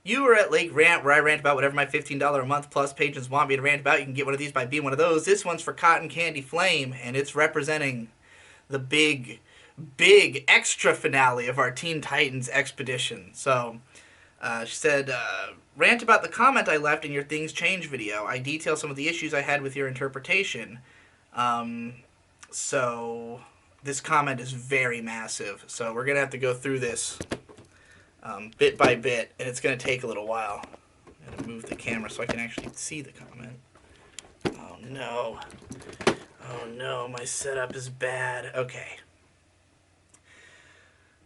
You were at Lake Rant, where I rant about whatever my $15 a month plus patrons want me to rant about. You can get one of these by being one of those. This one's for Cotton Candy Flame, and it's representing the big extra finale of our Teen Titans expedition. So, she said, rant about the comment I left in your Things Change video. I detail some of the issues I had with your interpretation. So, this comment is very massive. So, we're going to have to go through this bit by bit, and it's going to take a little while. I'm going to move the camera so I can actually see the comment. Oh no. Oh no, my setup is bad.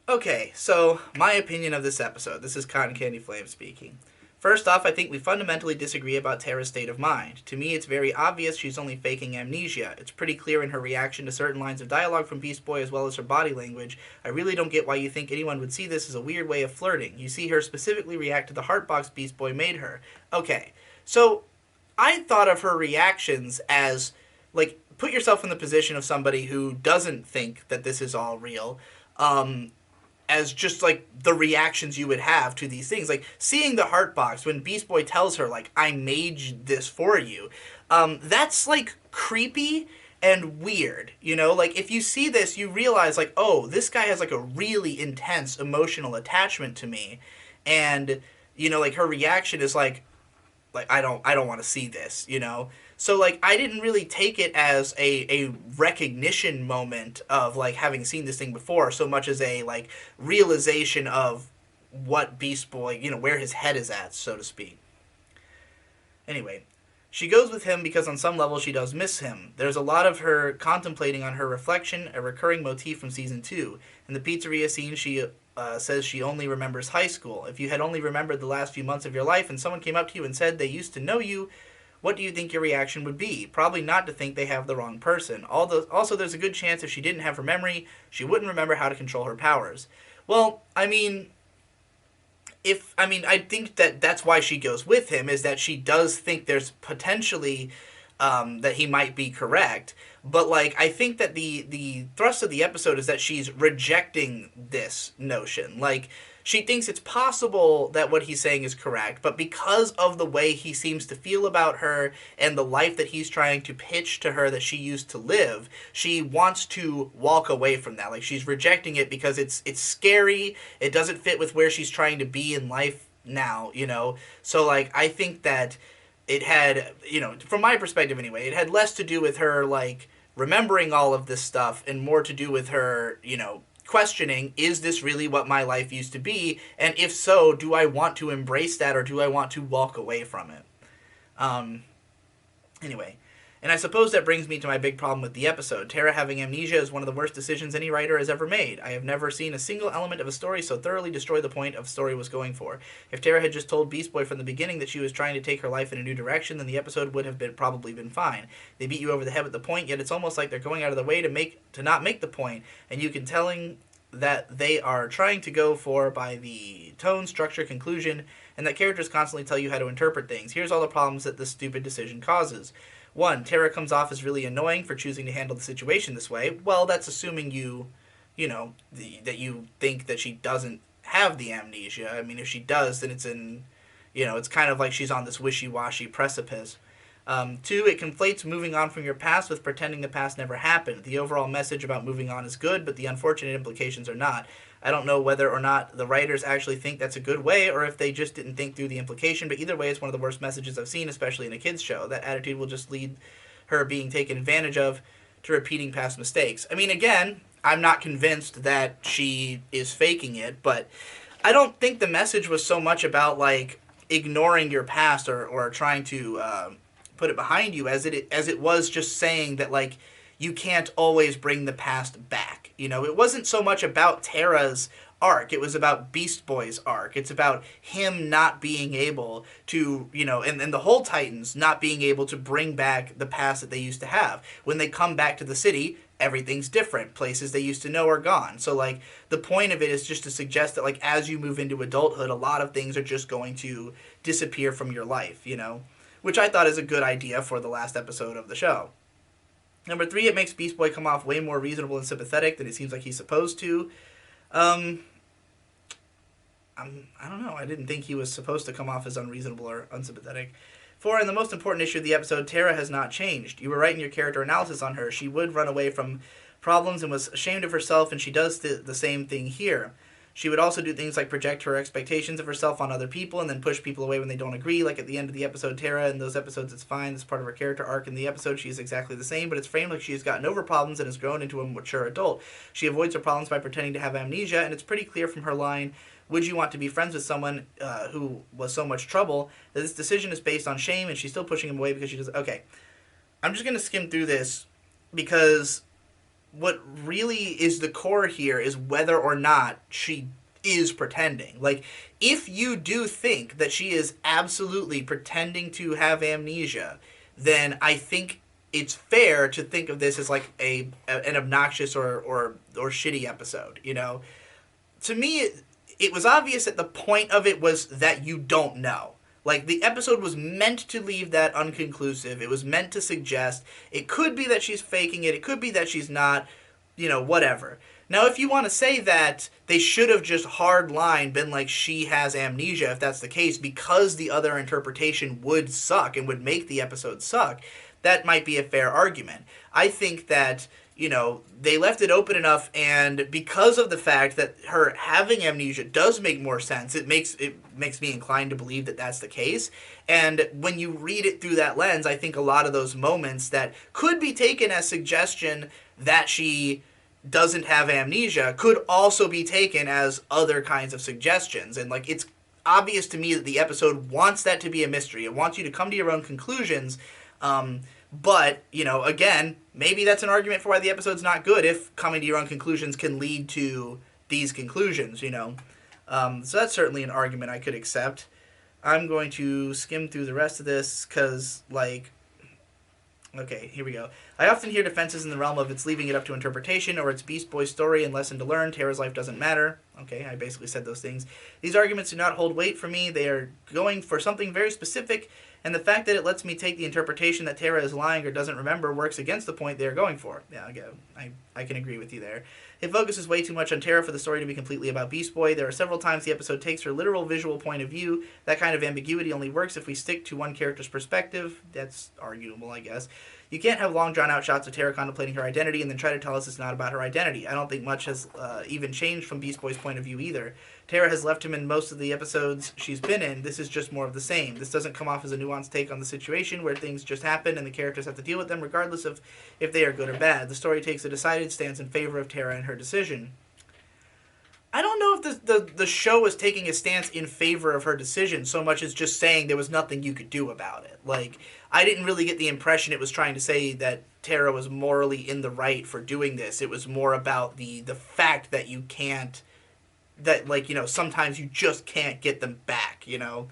Okay, so my opinion of this episode. This is Cotton Candy Flame speaking. First off, I think we fundamentally disagree about Tara's state of mind. To me, it's very obvious she's only faking amnesia. It's pretty clear in her reaction to certain lines of dialogue from Beast Boy as well as her body language. I really don't get why you think anyone would see this as a weird way of flirting. You see her specifically react to the heartbox Beast Boy made her. Okay, so I thought of her reactions as, like, put yourself in the position of somebody who doesn't think that this is all real. As just like the reactions you would have to these things, like seeing the heart box when Beast Boy tells her like I made this for you, that's like creepy and weird, you know. Like if you see this you realize like, oh, this guy has like a really intense emotional attachment to me, and you know, like her reaction is like I don't want to see this, you know. So like I didn't really take it as a recognition moment of like having seen this thing before so much as a like realization of what Beast Boy, you know, where his head is at, so to speak. Anyway, she goes with him because on some level she does miss him. There's a lot of her contemplating on her reflection, a recurring motif from season 2. In the pizzeria scene, she says she only remembers high school. If you had only remembered the last few months of your life and someone came up to you and said they used to know you, what do you think your reaction would be? Probably not to think they have the wrong person. Also, there's a good chance if she didn't have her memory, she wouldn't remember how to control her powers. Well, I mean, I think that that's why she goes with him, is that she does think there's potentially that he might be correct. But like, I think that the thrust of the episode is that she's rejecting this notion. Like, she thinks it's possible that what he's saying is correct, but because of the way he seems to feel about her and the life that he's trying to pitch to her that she used to live, she wants to walk away from that. Like, she's rejecting it because it's scary. It doesn't fit with where she's trying to be in life now, you know? So, like, I think that it had, you know, from my perspective anyway, it had less to do with her, like, remembering all of this stuff and more to do with her, you know, questioning, is this really what my life used to be? And if so, do I want to embrace that or do I want to walk away from it? Anyway, and I suppose that brings me to my big problem with the episode. Tara having amnesia is one of the worst decisions any writer has ever made. I have never seen a single element of a story so thoroughly destroy the point of story was going for. If Tara had just told Beast Boy from the beginning that she was trying to take her life in a new direction, then the episode would have probably been fine. They beat you over the head with the point, yet it's almost like they're going out of their way to not make the point, and you can telling that they are trying to go for by the tone, structure, conclusion, and that characters constantly tell you how to interpret things. Here's all the problems that this stupid decision causes. 1. Tara comes off as really annoying for choosing to handle the situation this way. Well, that's assuming that you think that she doesn't have the amnesia. I mean, if she does, then it's kind of like she's on this wishy-washy precipice. 2, it conflates moving on from your past with pretending the past never happened. The overall message about moving on is good, but the unfortunate implications are not. I don't know whether or not the writers actually think that's a good way, or if they just didn't think through the implication, but either way, it's one of the worst messages I've seen, especially in a kid's show. That attitude will just lead her being taken advantage of to repeating past mistakes. I mean, again, I'm not convinced that she is faking it, but I don't think the message was so much about, like, ignoring your past or trying to put it behind you as it was just saying that, like, you can't always bring the past back. You know, it wasn't so much about Tara's arc. It was about Beast Boy's arc. It's about him not being able to, you know, and the whole Titans not being able to bring back the past that they used to have. When they come back to the city, everything's different. Places they used to know are gone. So, like, the point of it is just to suggest that, like, as you move into adulthood, a lot of things are just going to disappear from your life, you know? Which I thought is a good idea for the last episode of the show. Number 3, it makes Beast Boy come off way more reasonable and sympathetic than it seems like he's supposed to. I don't know. I didn't think he was supposed to come off as unreasonable or unsympathetic. 4. In the most important issue of the episode, Tara has not changed. You were right in your character analysis on her. She would run away from problems and was ashamed of herself, and she does the same thing here. She would also do things like project her expectations of herself on other people and then push people away when they don't agree. Like at the end of the episode, Tara, in those episodes, it's fine. It's part of her character arc. In the episode, she is exactly the same, but it's framed like she has gotten over problems and has grown into a mature adult. She avoids her problems by pretending to have amnesia, and it's pretty clear from her line, would you want to be friends with someone who was so much trouble, that this decision is based on shame, and she's still pushing him away because she does. Okay, I'm just going to skim through this because what really is the core here is whether or not she is pretending. Like, if you do think that she is absolutely pretending to have amnesia, then I think it's fair to think of this as like an obnoxious or shitty episode. You know, to me, it was obvious that the point of it was that you don't know. Like, the episode was meant to leave that unconclusive. It was meant to suggest it could be that she's faking it. It could be that she's not, you know, whatever. Now, if you want to say that they should have just hard line been like she has amnesia, if that's the case, because the other interpretation would suck and would make the episode suck, that might be a fair argument. I think that, you know, they left it open enough, and because of the fact that her having amnesia does make more sense, it makes me inclined to believe that that's the case. And when you read it through that lens, I think a lot of those moments that could be taken as suggestion that she doesn't have amnesia could also be taken as other kinds of suggestions. And like, it's obvious to me that the episode wants that to be a mystery. It wants you to come to your own conclusions. But, you know, again, maybe that's an argument for why the episode's not good, if coming to your own conclusions can lead to these conclusions, you know. So that's certainly an argument I could accept. I'm going to skim through the rest of this because, like, okay, here we go. I often hear defenses in the realm of it's leaving it up to interpretation, or it's Beast Boy's story and lesson to learn, Tara's life doesn't matter. Okay, I basically said those things. These arguments do not hold weight for me. They are going for something very specific, and the fact that it lets me take the interpretation that Tara is lying or doesn't remember works against the point they are going for. Yeah, I can agree with you there. It focuses way too much on Tara for the story to be completely about Beast Boy. There are several times the episode takes her literal visual point of view. That kind of ambiguity only works if we stick to one character's perspective. That's arguable, I guess. You can't have long drawn-out shots of Tara contemplating her identity and then try to tell us it's not about her identity. I don't think much has even changed from Beast Boy's point of view either. Tara has left him in most of the episodes she's been in. This is just more of the same. This doesn't come off as a nuanced take on the situation where things just happen and the characters have to deal with them regardless of if they are good or bad. The story takes a decided stance in favor of Tara and her decision. I don't know if the show was taking a stance in favor of her decision so much as just saying there was nothing you could do about it. Like, I didn't really get the impression it was trying to say that Tara was morally in the right for doing this. It was more about the fact that you can't, that, like, you know, sometimes you just can't get them back, you know?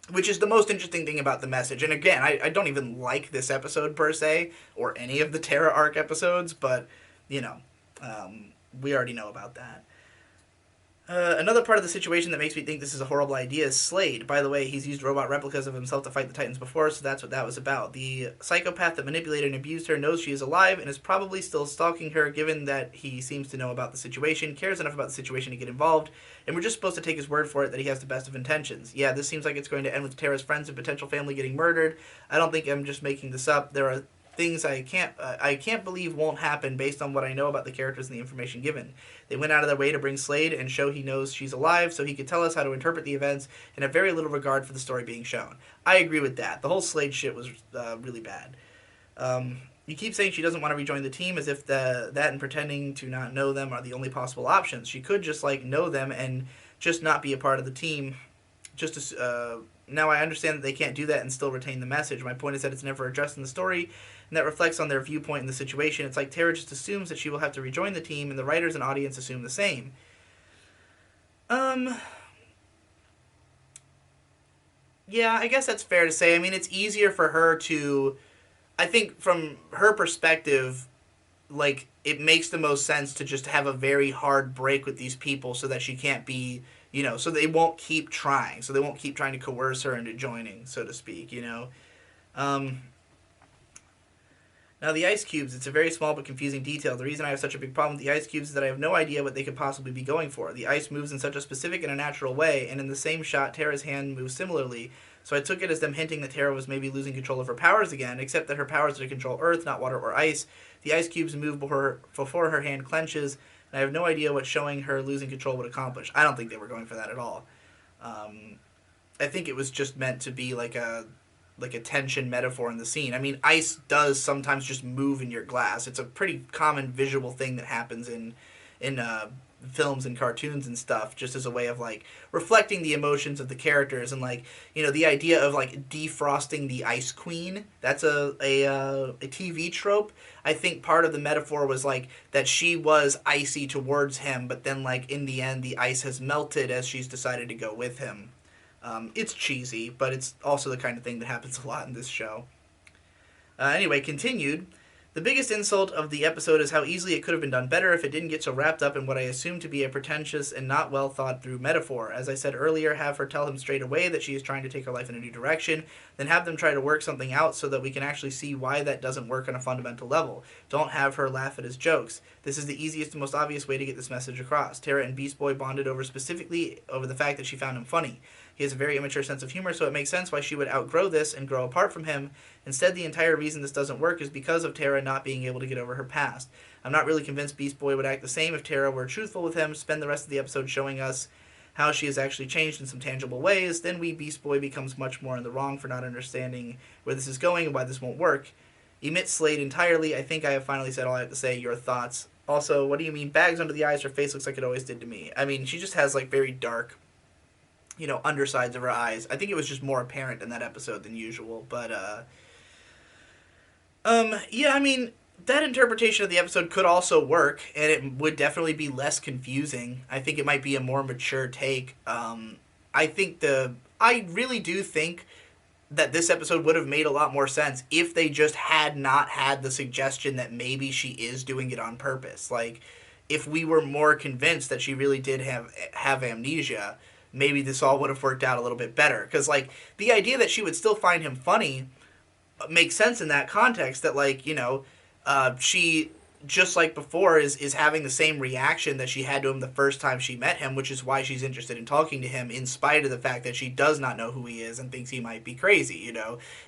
Which is the most interesting thing about the message. And again, I don't even like this episode per se, or any of the Tara arc episodes, but, you know, we already know about that. Another part of the situation that makes me think this is a horrible idea is Slade. By the way, he's used robot replicas of himself to fight the Titans before, so that's what that was about. The psychopath that manipulated and abused her knows she is alive and is probably still stalking her, given that he seems to know about the situation, cares enough about the situation to get involved, and we're just supposed to take his word for it that he has the best of intentions. Yeah, this seems like it's going to end with Tara's friends and potential family getting murdered. I don't think I'm just making this up. There are things I can't believe won't happen based on what I know about the characters and the information given. They went out of their way to bring Slade and show he knows she's alive so he could tell us how to interpret the events and have very little regard for the story being shown. I agree with that. The whole Slade shit was really bad. You keep saying she doesn't want to rejoin the team as if that and pretending to not know them are the only possible options. She could just, like, know them and just not be a part of the team. Now I understand that they can't do that and still retain the message. My point is that it's never addressed in the story, and that reflects on their viewpoint in the situation. It's like Tara just assumes that she will have to rejoin the team, and the writers and audience assume the same. Yeah, I guess that's fair to say. I mean, it's easier for her to, I think from her perspective, like, it makes the most sense to just have a very hard break with these people so that she can't be, you know, so they won't keep trying. So they won't keep trying to coerce her into joining, so to speak, you know. Now, the ice cubes, it's a very small but confusing detail. The reason I have such a big problem with the ice cubes is that I have no idea what they could possibly be going for. The ice moves in such a specific and a natural way, and in the same shot, Tara's hand moves similarly, so I took it as them hinting that Tara was maybe losing control of her powers again, except that her powers are to control earth, not water or ice. The ice cubes move before her hand clenches, and I have no idea what showing her losing control would accomplish. I don't think they were going for that at all. I think it was just meant to be like a tension metaphor in the scene. I mean, ice does sometimes just move in your glass. It's a pretty common visual thing that happens in films and cartoons and stuff, just as a way of like reflecting the emotions of the characters and like the idea of like defrosting the Ice Queen. That's a TV trope. I think part of the metaphor was like that she was icy towards him, but then like in the end the ice has melted as she's decided to go with him. It's cheesy, but it's also the kind of thing that happens a lot in this show. Anyway, continued. The biggest insult of the episode is how easily it could have been done better if it didn't get so wrapped up in what I assume to be a pretentious and not well thought through metaphor. As I said earlier, have her tell him straight away that she is trying to take her life in a new direction, then have them try to work something out so that we can actually see why that doesn't work on a fundamental level. Don't have her laugh at his jokes. This is the easiest and most obvious way to get this message across. Tara and Beast Boy bonded specifically over the fact that she found him funny. He has a very immature sense of humor, so it makes sense why she would outgrow this and grow apart from him. Instead, the entire reason this doesn't work is because of Tara not being able to get over her past. I'm not really convinced Beast Boy would act the same if Tara were truthful with him, spend the rest of the episode showing us how she has actually changed in some tangible ways. Then Beast Boy becomes much more in the wrong for not understanding where this is going and why this won't work. Emit Slade entirely. I think I have finally said all I have to say. Your thoughts? Also, what do you mean bags under the eyes? Her face looks like it always did to me. I mean, she just has like very dark undersides of her eyes. I think it was just more apparent in that episode than usual. But, yeah, I mean, that interpretation of the episode could also work, and it would definitely be less confusing. I think it might be a more mature take. I really do think that this episode would have made a lot more sense if they just had not had the suggestion that maybe she is doing it on purpose. Like, if we were more convinced that she really did have amnesia, maybe this all would have worked out a little bit better. Because, like, the idea that she would still find him funny makes sense in that context, that, like, she, just like before, is having the same reaction that she had to him the first time she met him, which is why she's interested in talking to him, in spite of the fact that she does not know who he is and thinks he might be crazy,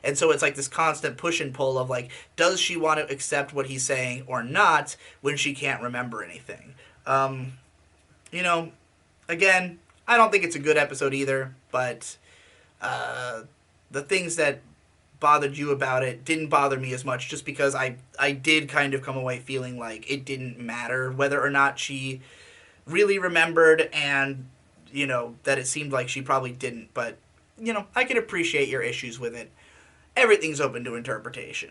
And so it's like this constant push and pull of, like, does she want to accept what he's saying or not when she can't remember anything? Again, I don't think it's a good episode either, but the things that bothered you about it didn't bother me as much, just because I did kind of come away feeling like it didn't matter whether or not she really remembered, and, that it seemed like she probably didn't. But, I can appreciate your issues with it. Everything's open to interpretation.